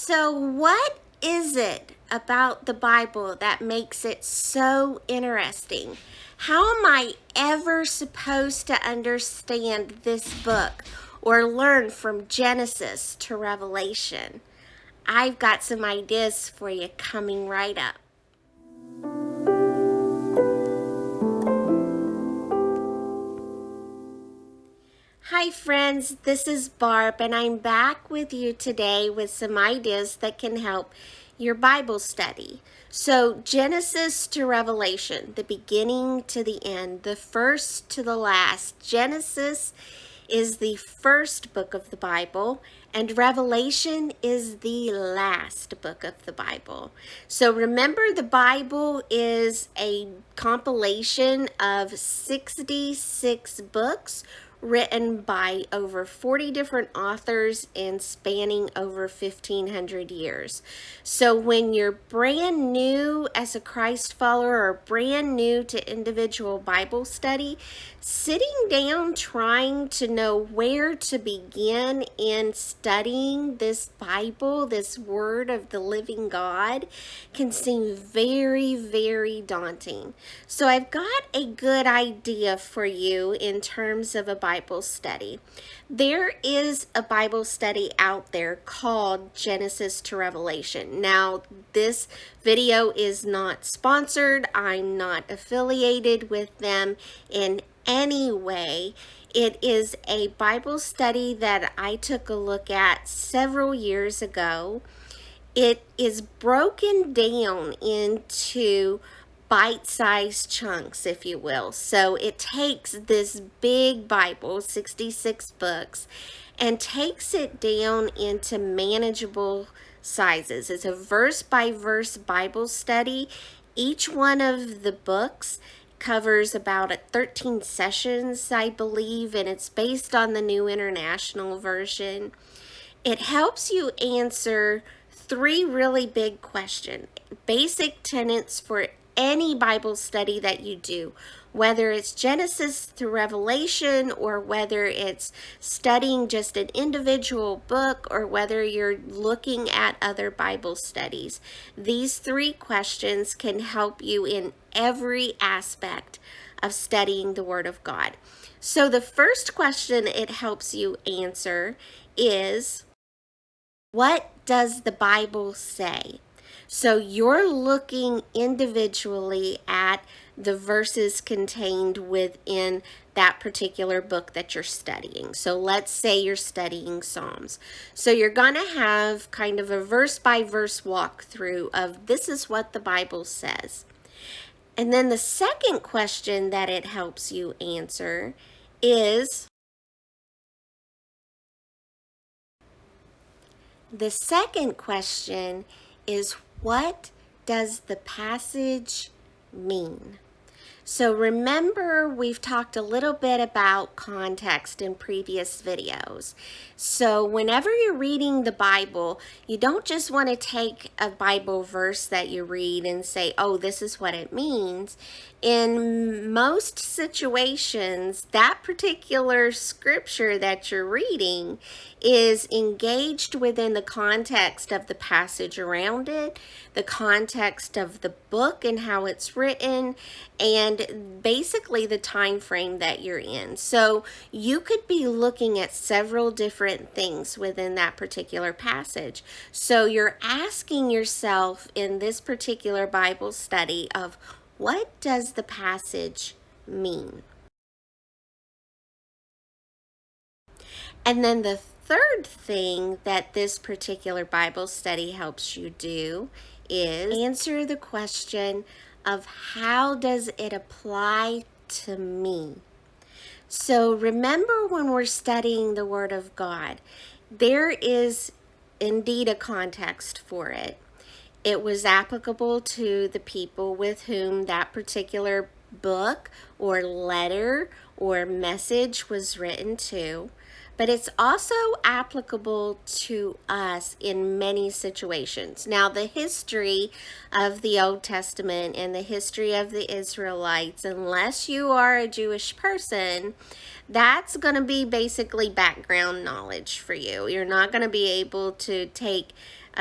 So, what is it about the Bible that makes it so interesting? How am I ever supposed to understand this book or learn from Genesis to Revelation? I've got some ideas for you coming right up. Hi friends, this is Barb and I'm back with you today with some ideas that can help your Bible study. So Genesis to Revelation, the beginning to the end, the first to the last. Genesis is the first book of the Bible and Revelation is the last book of the Bible. So remember, the Bible is a compilation of 66 books written by over 40 different authors and spanning over 1,500 years. So when you're brand new as a Christ follower or brand new to individual Bible study, sitting down trying to know where to begin in studying this Bible, this Word of the living God, can seem very, very daunting. So I've got a good idea for you in terms of a Bible study. There is a Bible study out there called Genesis to Revelation. Now, this video is not sponsored. I'm not affiliated with them in any way. It is a Bible study that I took a look at several years ago. It is broken down into bite-sized chunks, if you will. So it takes this big Bible, 66 books, and takes it down into manageable sizes. It's a verse-by-verse Bible study. Each one of the books covers about 13 sessions, I believe, and it's based on the New International Version. It helps you answer three really big questions, basic tenets for any Bible study that you do, whether it's Genesis through Revelation or whether it's studying just an individual book or whether you're looking at other Bible studies. These three questions can help you in every aspect of studying the Word of God. So the first question it helps you answer is, what does the Bible say? So you're looking individually at the verses contained within that particular book that you're studying. So let's say you're studying Psalms. So you're going to have kind of a verse-by-verse walkthrough of this is what the Bible says. And then the second question that it helps you answer is, the second question is, what does the passage mean? So remember, we've talked a little bit about context in previous videos. So whenever you're reading the Bible, you don't just want to take a Bible verse that you read and say, oh, this is what it means. In most situations, that particular scripture that you're reading is engaged within the context of the passage around it, the context of the book and how it's written, and basically the time frame that you're in. So you could be looking at several different things within that particular passage. So you're asking yourself in this particular Bible study of, what does the passage mean? And then the third thing that this particular Bible study helps you do is answer the question of, how does it apply to me? So remember, when we're studying the Word of God, there is indeed a context for it. It was applicable to the people with whom that particular book or letter or message was written to, but it's also applicable to us in many situations. Now, the history of the Old Testament and the history of the Israelites, unless you are a Jewish person, that's going to be basically background knowledge for you. You're not going to be able to take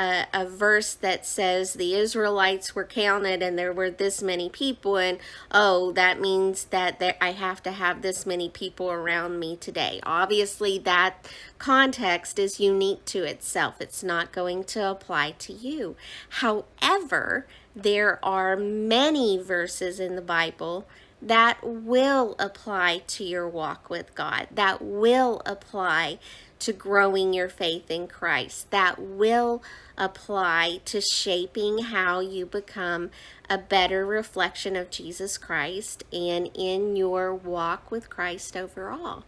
a verse that says the Israelites were counted and there were this many people, and oh, that means that I have to have this many people around me today. Obviously, that context is unique to itself. It's not going to apply to you. However, there are many verses in the Bible that will apply to your walk with God, that will apply to growing your faith in Christ, that will apply to shaping how you become a better reflection of Jesus Christ and in your walk with Christ overall.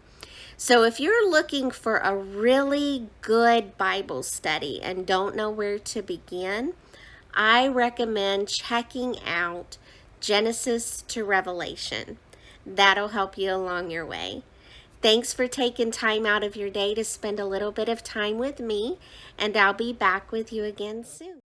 So if you're looking for a really good Bible study and don't know where to begin, I recommend checking out Genesis to Revelation. That'll help you along your way. Thanks for taking time out of your day to spend a little bit of time with me, and I'll be back with you again soon.